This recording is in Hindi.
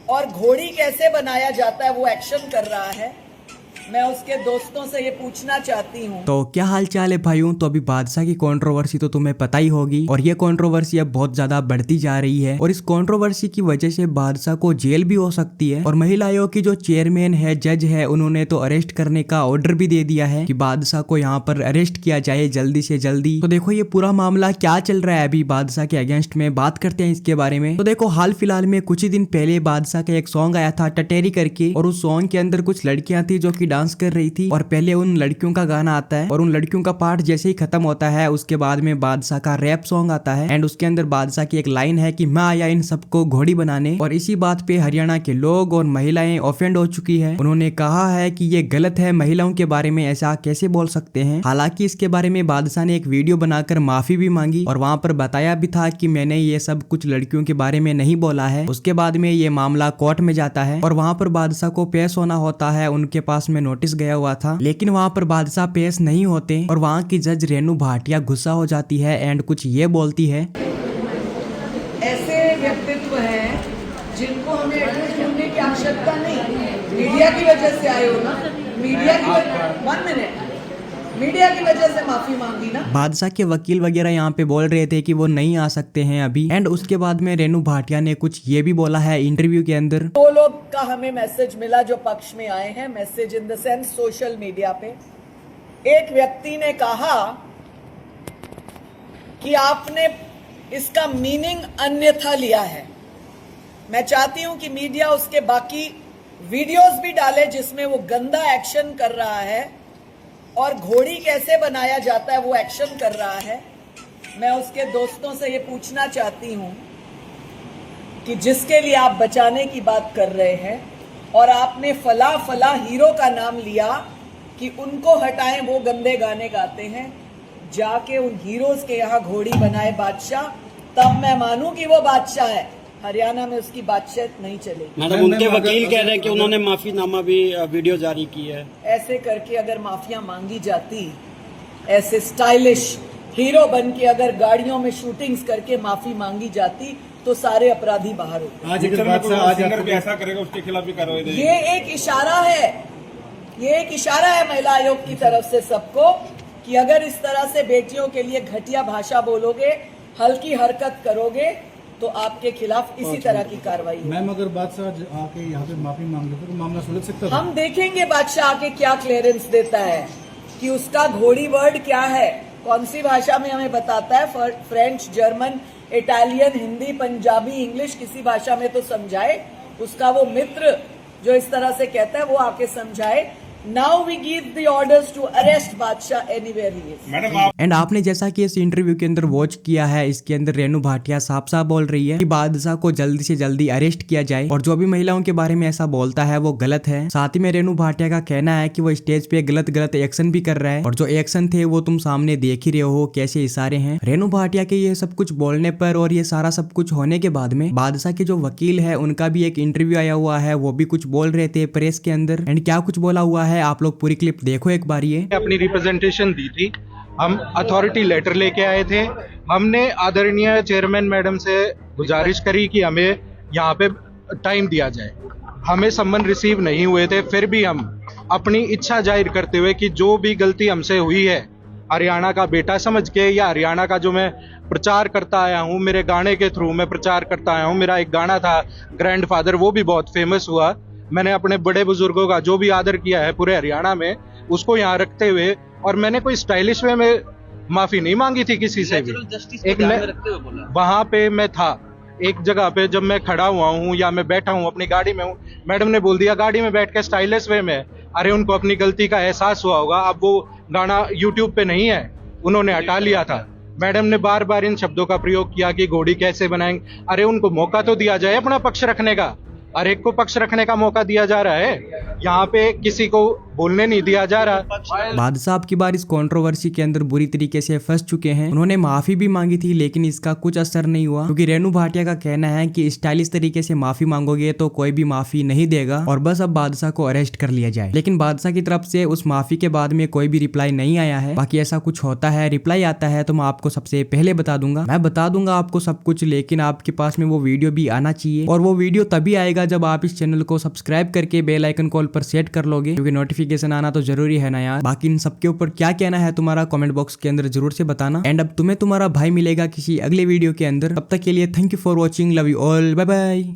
और घोड़ी कैसे बनाया जाता है वो एक्शन कर रहा है। मैं उसके दोस्तों से ये पूछना चाहती हूँ। तो क्या हाल चाल है भाइयों। तो अभी बादशाह की कंट्रोवर्सी तो तुम्हें पता ही होगी और ये कंट्रोवर्सी अब बहुत ज्यादा बढ़ती जा रही है और इस कंट्रोवर्सी की वजह से बादशाह को जेल भी हो सकती है। और महिला आयोग की जो चेयरमैन है, जज है, उन्होंने तो अरेस्ट करने का ऑर्डर भी दे दिया है कि बादशाह को यहाँ पर अरेस्ट किया जाए जल्दी से जल्दी। तो देखो ये पूरा मामला क्या चल रहा है अभी बादशाह के अगेंस्ट में, बात करते हैं इसके बारे में। तो देखो हाल फिलहाल में कुछ ही दिन पहले बादशाह का एक सॉन्ग आया था टटेरी करके, और उस सॉन्ग के अंदर कुछ लड़कियां थी जो कि डांस कर रही थी। और पहले उन लड़कियों का गाना आता है और उन लड़कियों का पार्ट जैसे ही खत्म होता है उसके बाद में बादशाह का रैप सॉन्ग आता है। एंड उसके अंदर बादशाह की एक लाइन है कि मैं आया इन सबको घोड़ी बनाने। और इसी बात पे हरियाणा के लोग और महिलाएं ऑफेंड हो चुकी है। उन्होंने कहा है कि ये गलत है, महिलाओं के बारे में ऐसा कैसे बोल सकते हैं। हालांकि इसके बारे में बादशाह ने एक वीडियो बनाकर माफी भी मांगी और वहां पर बताया भी था कि मैंने ये सब कुछ लड़कियों के बारे में नहीं बोला है। उसके बाद में ये मामला कोर्ट में जाता है और वहां पर बादशाह को पेश होना होता है। उनके पास में नोटिस गया हुआ था, लेकिन वहां पर बादशाह पेश नहीं होते और वहां की जज रेनू भाटिया गुस्सा हो जाती है एंड कुछ ये बोलती है, ऐसे व्यक्तित्व हैं जिनको हमें एटलीस्ट ढूंढने की आवश्यकता नहीं। मीडिया की वजह से आए हो ना, मीडिया की वजह से माफी मांगी ना। बादशाह के वकील वगैरह यहाँ पे बोल रहे थे कि वो नहीं आ सकते हैं अभी। एंड उसके बाद में रेनू भाटिया ने कुछ ये भी बोला है इंटरव्यू के अंदर। दो लोग का हमें मैसेज मिला जो पक्ष में आए हैं, message in the sense social media पे। एक व्यक्ति ने कहा कि आपने इसका मीनिंग अन्यथा लिया है। मैं चाहती हूं कि मीडिया उसके बाकी वीडियोस भी डाले जिसमें वो गंदा एक्शन कर रहा है और घोड़ी कैसे बनाया जाता है वो एक्शन कर रहा है। मैं उसके दोस्तों से ये पूछना चाहती हूं कि जिसके लिए आप बचाने की बात कर रहे हैं और आपने फला फला हीरो का नाम लिया कि उनको हटाएं, वो गंदे गाने गाते हैं, जाके उन हीरोज के यहाँ घोड़ी बनाए बादशाह, तब मैं मानूं कि वो बादशाह है। हरियाणा में उसकी बादशाह नहीं चलेगी। मैडम उनके वकील कह रहे हैं कि उन्होंने माफीनामा भी वीडियो जारी की है। ऐसे करके अगर माफिया मांगी जाती, ऐसे स्टाइलिश हीरो बन के अगर गाड़ियों में शूटिंग्स करके माफी मांगी जाती तो सारे अपराधी बाहर होते। आज अगर बादशाह आज ऐसा करेगा उसके खिलाफ भी कार्रवाई देगी। ये एक इशारा है, ये एक इशारा है महिला आयोग की तरफ से सबको कि अगर इस तरह से बेटियों के लिए घटिया भाषा बोलोगे, हल्की हरकत करोगे तो आपके खिलाफ इसी तरह की कार्रवाई। मैम अगर बादशाह आके यहाँ पे माफी मांग ले तो मामला सुलझ सकता है। हम देखेंगे बादशाह आके क्या क्लियरेंस देता है कि उसका घोड़ी वर्ड क्या है, कौन सी भाषा में हमें बताता है। French, German, Italian, Hindi, Punjabi, English, किसी भाषा में तो समझाए। उसका वो मित्र जो इस तरह से कहता है वो आके समझाए। Now we give the orders to arrest Badshah anywhere he is. And आपने जैसा कि इस इंटरव्यू के अंदर वॉच किया है, इसके अंदर रेनू भाटिया साफ साफ बोल रही है कि बादशाह को जल्दी से जल्दी अरेस्ट किया जाए और जो भी महिलाओं के बारे में ऐसा बोलता है वो गलत है। साथ ही में रेनू भाटिया का कहना है कि वो स्टेज पे गलत गलत एक्शन भी कर रहा है और जो एक्शन थे वो तुम सामने देख ही रहे हो कैसे इशारे हैं। रेनू भाटिया के ये सब कुछ बोलने पर और ये सारा सब कुछ होने के बाद में बादशाह के जो वकील है उनका भी एक इंटरव्यू आया हुआ है, वो भी कुछ बोल रहे थे प्रेस के अंदर। एंड क्या कुछ बोला हुआ है आप लोग पूरी क्लिप देखो एक बार। ये अपनी रिप्रेजेंटेशन दी थी, हम अथॉरिटी लेटर लेके आए थे। हमने आदरणीय चेयरमैन मैडम से गुजारिश करी कि हमें यहाँ पे टाइम दिया जाए। हमें सम्मन रिसीव नहीं हुए थे, फिर भी हम अपनी इच्छा जाहिर करते हुए कि जो भी गलती हमसे हुई है हरियाणा का बेटा समझ के, या हरियाणा का जो मैं प्रचार करता आया हूँ, मेरे गाने के थ्रू मैं प्रचार करता आया हूँ। मेरा एक गाना था ग्रैंडफादर, वो भी बहुत फेमस हुआ। मैंने अपने बड़े बुजुर्गों का जो भी आदर किया है पूरे हरियाणा में, उसको यहाँ रखते हुए, और मैंने कोई स्टाइलिश वे में माफी नहीं मांगी थी किसी से भी। एक वहां पे मैं था एक जगह पे, जब मैं खड़ा हुआ हूँ या मैं बैठा हूँ अपनी गाड़ी में हूँ, मैडम ने बोल दिया गाड़ी में बैठ के स्टाइलिश वे में। अरे उनको अपनी गलती का एहसास हुआ होगा। अब वो गाना यूट्यूब पे नहीं है, उन्होंने हटा लिया था। मैडम ने बार बार इन शब्दों का प्रयोग किया कि घोड़ी कैसे बनाएंगे। अरे उनको मौका तो दिया जाए अपना पक्ष रखने का। हर एक को पक्ष रखने का मौका दिया जा रहा है। यहाँ पे किसी को बोलने नहीं दिया जा रहा। बादशाह अब की बार इस कंट्रोवर्सी के अंदर बुरी तरीके से फंस चुके हैं। उन्होंने माफी भी मांगी थी लेकिन इसका कुछ असर नहीं हुआ, क्योंकि रेणु भाटिया का कहना है कि स्टाइलिश तरीके से माफी मांगोगे तो कोई भी माफी नहीं देगा और बस अब बादशाह को अरेस्ट कर लिया जाए। लेकिन बादशाह की तरफ से उस माफी के बाद में कोई भी रिप्लाई नहीं आया है। बाकी ऐसा कुछ होता है, रिप्लाई आता है तो मैं आपको सबसे पहले बता दूंगा। मैं बता दूंगा आपको सब कुछ, लेकिन आपके पास में वो वीडियो भी आना चाहिए और वो वीडियो तभी आएगा जब आप इस चैनल को सब्सक्राइब करके बेल आइकन कॉल पर सेट कर लोगे, क्योंकि नोटिफिकेशन आना तो जरूरी है ना यार। बाकी इन सबके ऊपर क्या कहना है तुम्हारा कमेंट बॉक्स के अंदर जरूर से बताना। एंड अब तुम्हें तुम्हारा भाई मिलेगा किसी अगले वीडियो के अंदर। तब तक के लिए thank you for watching, love you all, bye bye.